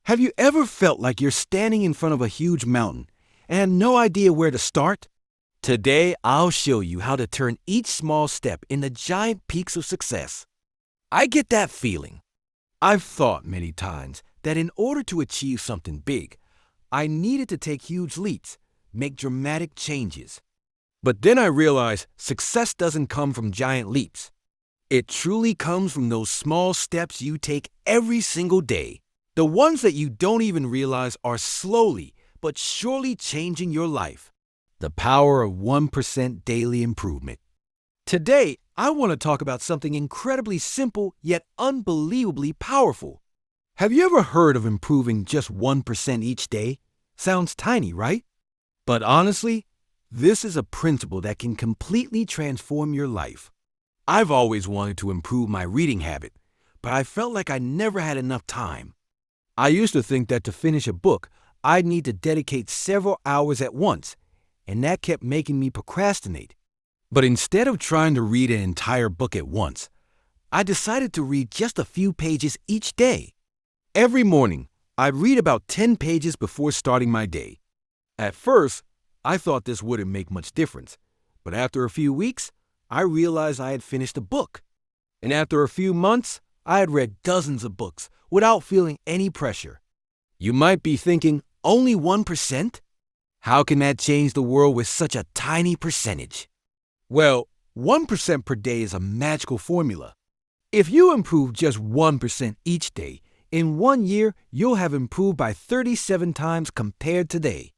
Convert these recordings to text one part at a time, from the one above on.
Have you ever felt like you're standing in front of a huge mountain and had no idea where to start? Today, I'll show you how to turn each small step into giant peaks of success. I get that feeling. I've thought many times that in order to achieve something big, I needed to take huge leaps, make dramatic changes. But then I realized success doesn't come from giant leaps. It truly comes from those small steps you take every single day. The ones that you don't even realize are slowly but surely changing your life. The power of 1% daily improvement. Today, I want to talk about something incredibly simple yet unbelievably powerful. Have you ever heard of improving just 1% each day? Sounds tiny, right? But honestly, this is a principle that can completely transform your life. I've always wanted to improve my reading habit, but I felt like I never had enough time. I used to think that to finish a book, I'd need to dedicate several hours at once, and that kept making me procrastinate. But instead of trying to read an entire book at once, I decided to read just a few pages each day. Every morning, I'd read about 10 pages before starting my day. At first, I thought this wouldn't make much difference, but after a few weeks, I realized I had finished a book. And after a few months, I had read dozens of books without feeling any pressure. You might be thinking, only 1%? How can that change the world with such a tiny percentage? Well, 1% per day is a magical formula. If you improve just 1% each day, in 1 year, you'll have improved by 37 times compared to today.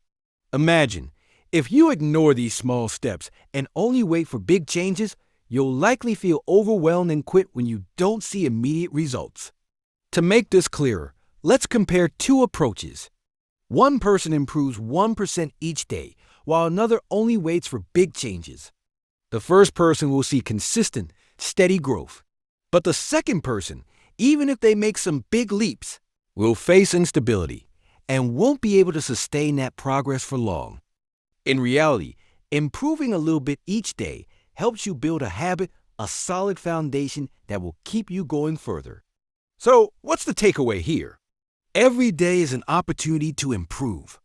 Imagine, if you ignore these small steps and only wait for big changes, you'll likely feel overwhelmed and quit when you don't see immediate results. To make this clearer, let's compare two approaches. One person improves 1% each day, while another only waits for big changes. The first person will see consistent, steady growth. But the second person, even if they make some big leaps, will face instability and won't be able to sustain that progress for long. In reality, improving a little bit each day helps you build a habit, a solid foundation that will keep you going further. So, what's the takeaway here? Every day is an opportunity to improve.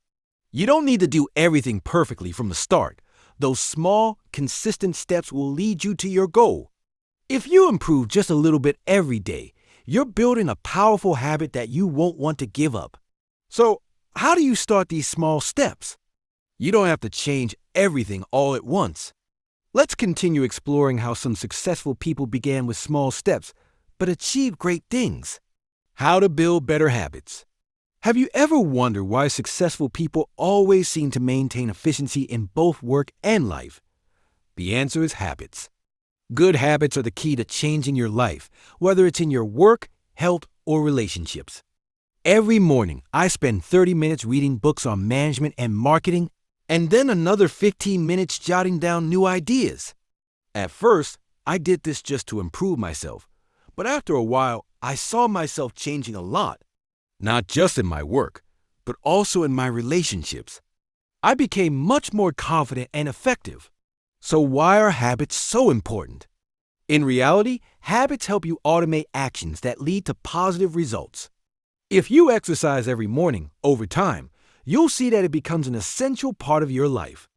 You don't need to do everything perfectly from the start. Those small, consistent steps will lead you to your goal. If you improve just a little bit every day, you're building a powerful habit that you won't want to give up. So, how do you start these small steps? You don't have to change everything all at once. Let's continue exploring how some successful people began with small steps, but achieved great things. How to build better habits. Have you ever wondered why successful people always seem to maintain efficiency in both work and life? The answer is habits. Good habits are the key to changing your life, whether it's in your work, health, or relationships. Every morning, I spend 30 minutes reading books on management and marketing, and then another 15 minutes jotting down new ideas. At first, I did this just to improve myself, but after a while, I saw myself changing a lot, not just in my work, but also in my relationships. I became much more confident and effective. So why are habits so important? In reality, habits help you automate actions that lead to positive results. If you exercise every morning, over time, you'll see that it becomes an essential part of your life.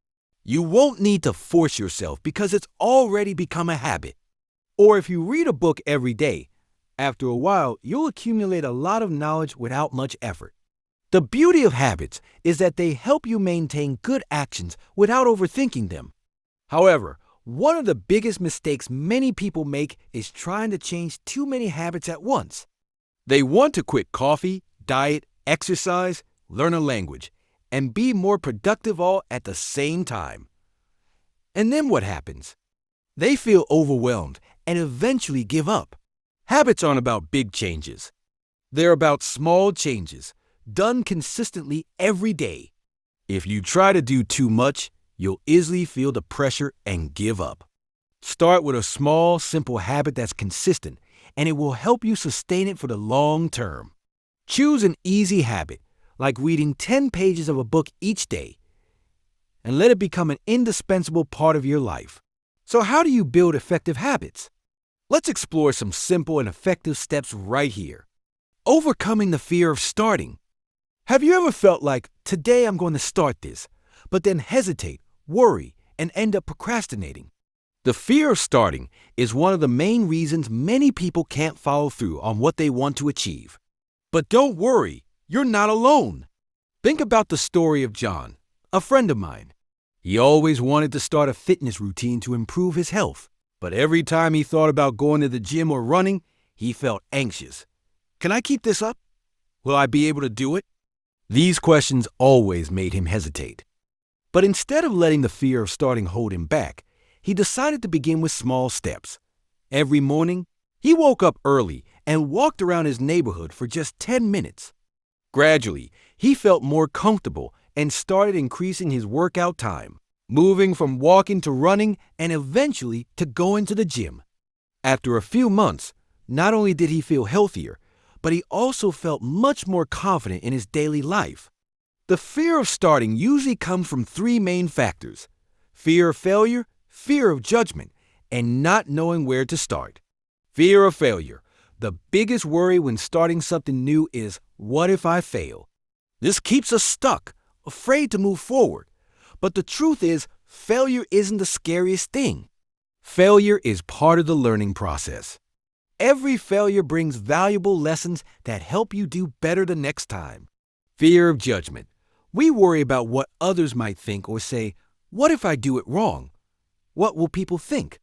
You won't need to force yourself because it's already become a habit. Or if you read a book every day, after a while, you'll accumulate a lot of knowledge without much effort. The beauty of habits is that they help you maintain good actions without overthinking them. However, one of the biggest mistakes many people make is trying to change too many habits at once. They want to quit coffee, diet, exercise, learn a language, and be more productive all at the same time. And then what happens? They feel overwhelmed and eventually give up. Habits aren't about big changes. They're about small changes, done consistently every day. If you try to do too much, you'll easily feel the pressure and give up. Start with a small, simple habit that's consistent, and it will help you sustain it for the long term. Choose an easy habit, like reading 10 pages of a book each day, and let it become an indispensable part of your life. So how do you build effective habits? Let's explore some simple and effective steps right here. Overcoming the fear of starting. Have you ever felt like, today I'm going to start this, but then hesitate, worry, and end up procrastinating? The fear of starting is one of the main reasons many people can't follow through on what they want to achieve. But don't worry, you're not alone. Think about the story of John, a friend of mine. He always wanted to start a fitness routine to improve his health, but every time he thought about going to the gym or running, he felt anxious. Can I keep this up? Will I be able to do it? These questions always made him hesitate. But instead of letting the fear of starting hold him back, he decided to begin with small steps. Every morning, he woke up early and walked around his neighborhood for just 10 minutes. Gradually, he felt more comfortable and started increasing his workout time, moving from walking to running and eventually to going to the gym. After a few months, not only did he feel healthier, but he also felt much more confident in his daily life. The fear of starting usually comes from three main factors: fear of failure, fear of judgment, and not knowing where to start. Fear of failure. The biggest worry when starting something new is, what if I fail? This keeps us stuck, afraid to move forward. But the truth is, failure isn't the scariest thing. Failure is part of the learning process. Every failure brings valuable lessons that help you do better the next time. Fear of judgment. We worry about what others might think or say, what if I do it wrong? What will people think?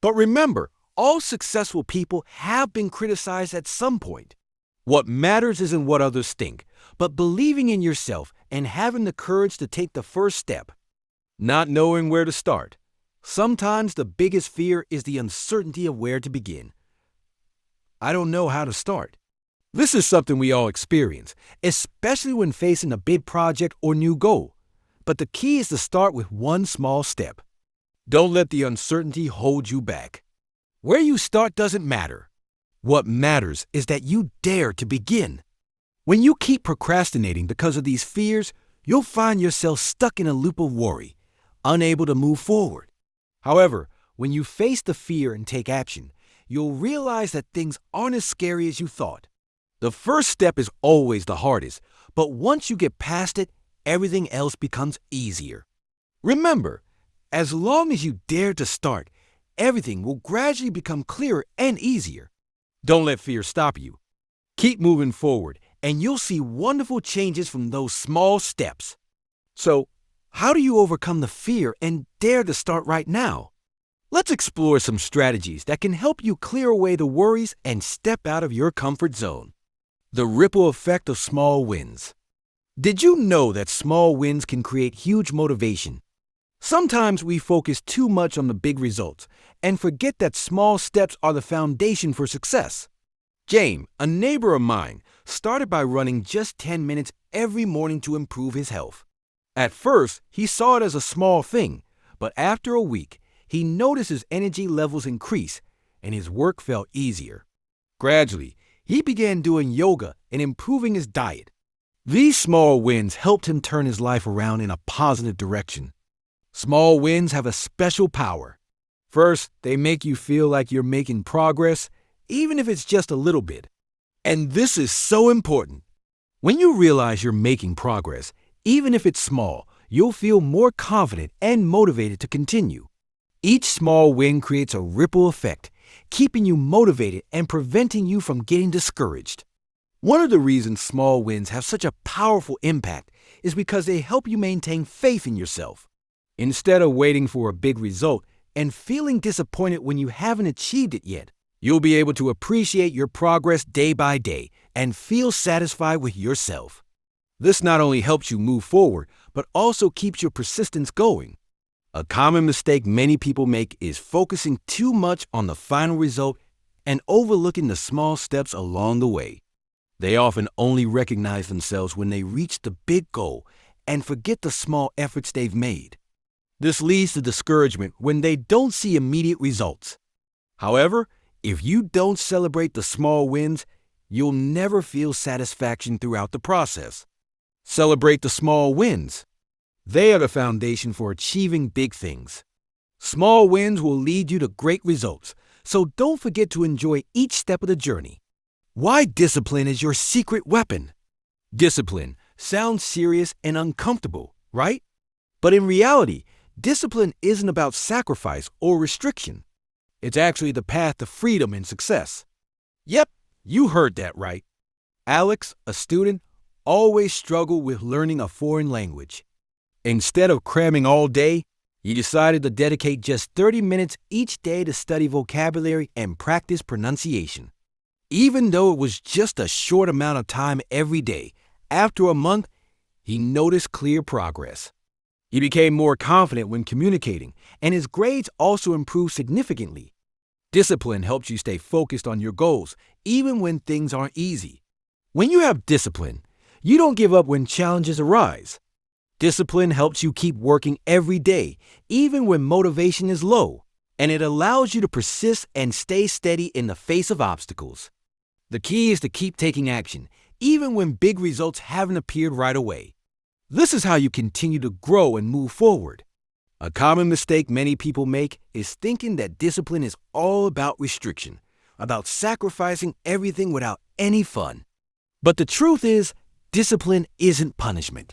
But remember, all successful people have been criticized at some point. What matters isn't what others think, but believing in yourself and having the courage to take the first step. Not knowing where to start. Sometimes the biggest fear is the uncertainty of where to begin. I don't know how to start. This is something we all experience, especially when facing a big project or new goal. But the key is to start with one small step. Don't let the uncertainty hold you back. Where you start doesn't matter. What matters is that you dare to begin. When you keep procrastinating because of these fears, you'll find yourself stuck in a loop of worry, unable to move forward. However, when you face the fear and take action, you'll realize that things aren't as scary as you thought. The first step is always the hardest, but once you get past it, everything else becomes easier. Remember, as long as you dare to start, everything will gradually become clearer and easier. Don't let fear stop you. Keep moving forward, and you'll see wonderful changes from those small steps. So, how do you overcome the fear and dare to start right now? Let's explore some strategies that can help you clear away the worries and step out of your comfort zone. The ripple effect of small wins. Did you know that small wins can create huge motivation? Sometimes we focus too much on the big results and forget that small steps are the foundation for success. James, a neighbor of mine, started by running just 10 minutes every morning to improve his health. At first, he saw it as a small thing, but after a week, he noticed his energy levels increase and his work felt easier. Gradually, he began doing yoga and improving his diet. These small wins helped him turn his life around in a positive direction. Small wins have a special power. First, they make you feel like you're making progress, even if it's just a little bit. And this is so important. When you realize you're making progress, even if it's small, you'll feel more confident and motivated to continue. Each small win creates a ripple effect, keeping you motivated and preventing you from getting discouraged. One of the reasons small wins have such a powerful impact is because they help you maintain faith in yourself. Instead of waiting for a big result and feeling disappointed when you haven't achieved it yet, you'll be able to appreciate your progress day by day and feel satisfied with yourself. This not only helps you move forward, but also keeps your persistence going. A common mistake many people make is focusing too much on the final result and overlooking the small steps along the way. They often only recognize themselves when they reach the big goal and forget the small efforts they've made. This leads to discouragement when they don't see immediate results. However, if you don't celebrate the small wins, you'll never feel satisfaction throughout the process. Celebrate the small wins. They are the foundation for achieving big things. Small wins will lead you to great results, so don't forget to enjoy each step of the journey. Why discipline is your secret weapon? Discipline, Sounds serious and uncomfortable, right? But in reality, discipline isn't about sacrifice or restriction. It's actually the path to freedom and success. Yep, you heard that right. Alex, a student, always struggled with learning a foreign language. Instead of cramming all day, he decided to dedicate just 30 minutes each day to study vocabulary and practice pronunciation. Even though it was just a short amount of time every day, after a month, he noticed clear progress. He became more confident when communicating, and his grades also improved significantly. Discipline helps you stay focused on your goals, even when things aren't easy. When you have discipline, you don't give up when challenges arise. Discipline helps you keep working every day, even when motivation is low, and it allows you to persist and stay steady in the face of obstacles. The key is to keep taking action, even when big results haven't appeared right away. This is how you continue to grow and move forward. A common mistake many people make is thinking that discipline is all about restriction, about sacrificing everything without any fun. But the truth is, discipline isn't punishment.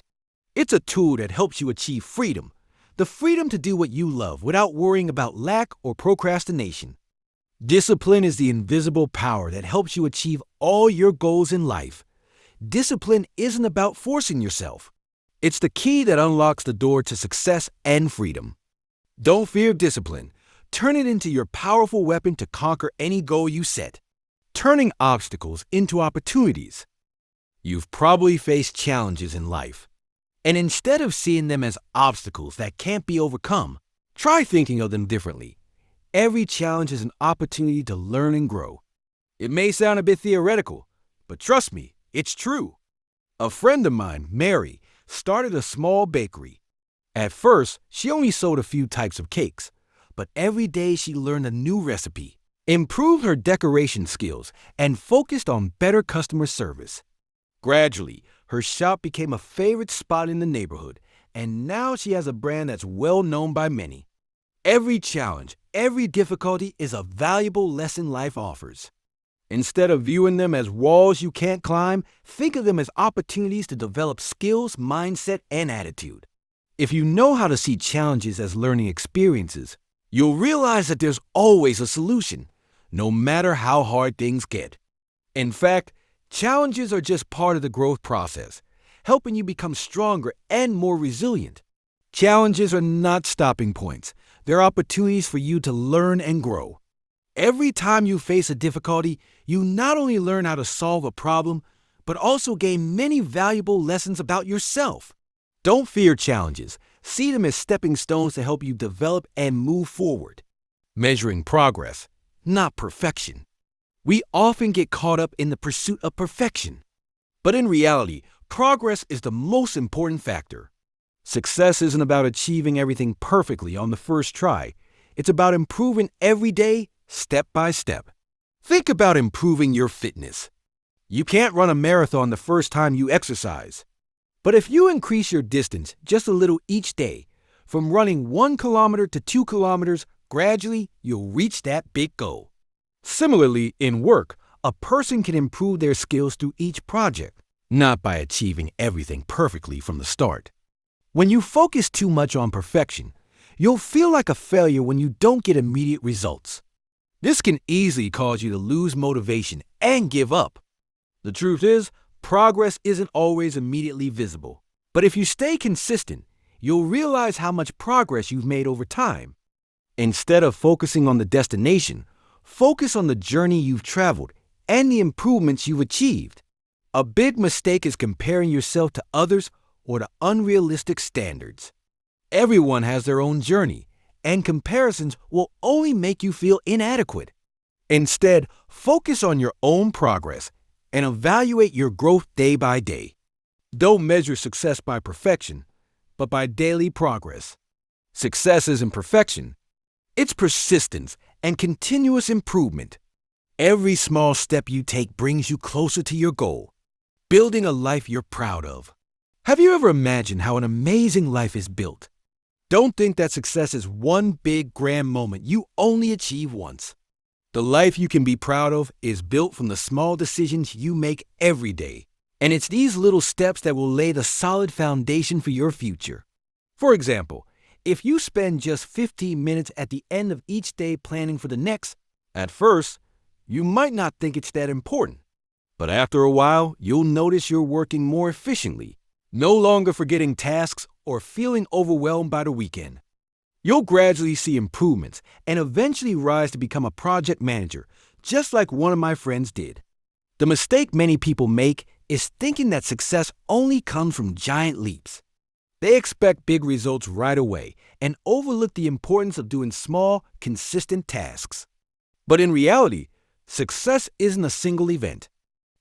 It's a tool that helps you achieve freedom, the freedom to do what you love without worrying about lack or procrastination. Discipline is the invisible power that helps you achieve all your goals in life. Discipline isn't about forcing yourself. It's the key that unlocks the door to success and freedom. Don't fear discipline. Turn it into your powerful weapon to conquer any goal you set, turning obstacles into opportunities. You've probably faced challenges in life, and instead of seeing them as obstacles that can't be overcome, try thinking of them differently. Every challenge is an opportunity to learn and grow. It may sound a bit theoretical, but trust me, it's true. A friend of mine, Mary, started a small bakery. At first, she only sold a few types of cakes, but every day she learned a new recipe, improved her decoration skills, and focused on better customer service. Gradually, her shop became a favorite spot in the neighborhood, and now she has a brand that's well known by many. Every challenge, every difficulty is a valuable lesson life offers. Instead of viewing them as walls you can't climb, think of them as opportunities to develop skills, mindset, and attitude. If you know how to see challenges as learning experiences, you'll realize that there's always a solution, no matter how hard things get. In fact, challenges are just part of the growth process, helping you become stronger and more resilient. Challenges are not stopping points. They're opportunities for you to learn and grow. Every time you face a difficulty, you not only learn how to solve a problem, but also gain many valuable lessons about yourself. Don't fear challenges. See them as stepping stones to help you develop and move forward. Measuring progress, not perfection. We often get caught up in the pursuit of perfection. But in reality, progress is the most important factor. Success isn't about achieving everything perfectly on the first try. It's about improving every day, step by step. Think about improving your fitness. You can't run a marathon the first time you exercise. But if you increase your distance just a little each day, from running 1 kilometer to 2 kilometers, gradually you'll reach that big goal. Similarly, in work, a person can improve their skills through each project, not by achieving everything perfectly from the start. When you focus too much on perfection, you'll feel like a failure when you don't get immediate results. This can easily cause you to lose motivation and give up. The truth is, progress isn't always immediately visible. But if you stay consistent, you'll realize how much progress you've made over time. Instead of focusing on the destination, focus on the journey you've traveled and the improvements you've achieved. A big mistake is comparing yourself to others or to unrealistic standards. Everyone has their own journey, and comparisons will only make you feel inadequate. Instead, focus on your own progress and evaluate your growth day by day. Don't measure success by perfection, but by daily progress. Success isn't perfection. It's persistence and continuous improvement. Every small step you take brings you closer to your goal, building a life you're proud of. Have you ever imagined how an amazing life is built? Don't think that success is one big grand moment you only achieve once. The life you can be proud of is built from the small decisions you make every day. And it's these little steps that will lay the solid foundation for your future. For example, if you spend just 15 minutes at the end of each day planning for the next, at first, you might not think it's that important. But after a while, you'll notice you're working more efficiently, no longer forgetting tasks or feeling overwhelmed by the weekend. You'll gradually see improvements and eventually rise to become a project manager, just like one of my friends did. The mistake many people make is thinking that success only comes from giant leaps. They expect big results right away and overlook the importance of doing small, consistent tasks. But in reality, success isn't a single event.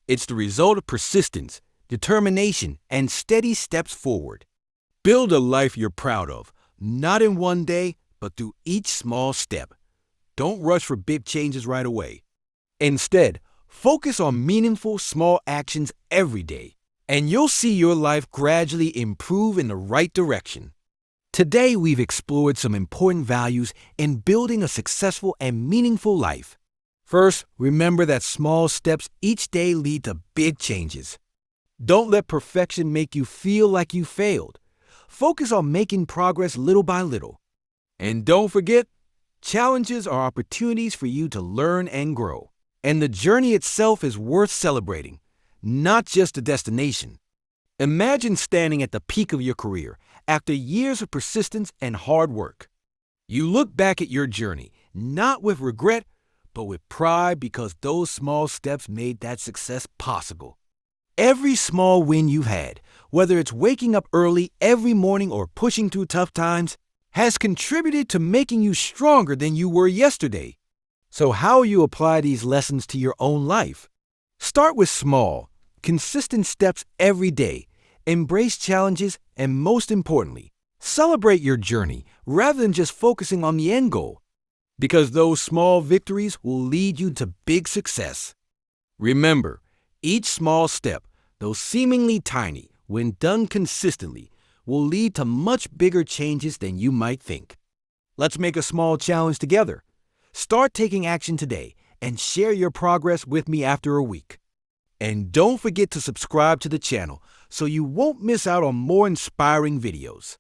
It's the result of persistence, determination, and steady steps forward. Build a life you're proud of, not in one day, but through each small step. Don't rush for big changes right away. Instead, focus on meaningful small actions every day, and you'll see your life gradually improve in the right direction. Today, we've explored some important values in building a successful and meaningful life. First, remember that small steps each day lead to big changes. Don't let perfection make you feel like you failed. Focus on making progress little by little. And don't forget, challenges are opportunities for you to learn and grow. And the journey itself is worth celebrating, not just the destination. Imagine standing at the peak of your career after years of persistence and hard work. You look back at your journey, not with regret, but with pride because those small steps made that success possible. Every small win you've had, whether it's waking up early every morning or pushing through tough times, has contributed to making you stronger than you were yesterday. So how will you apply these lessons to your own life? Start with small, consistent steps every day. Embrace challenges and, most importantly, celebrate your journey rather than just focusing on the end goal. Because those small victories will lead you to big success. Remember, each small step, though seemingly tiny, when done consistently, will lead to much bigger changes than you might think. Let's make a small challenge together. Start taking action today and share your progress with me after a week. And don't forget to subscribe to the channel so you won't miss out on more inspiring videos.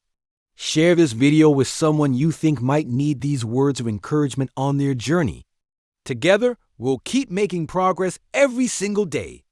Share this video with someone you think might need these words of encouragement on their journey. Together, we'll keep making progress every single day.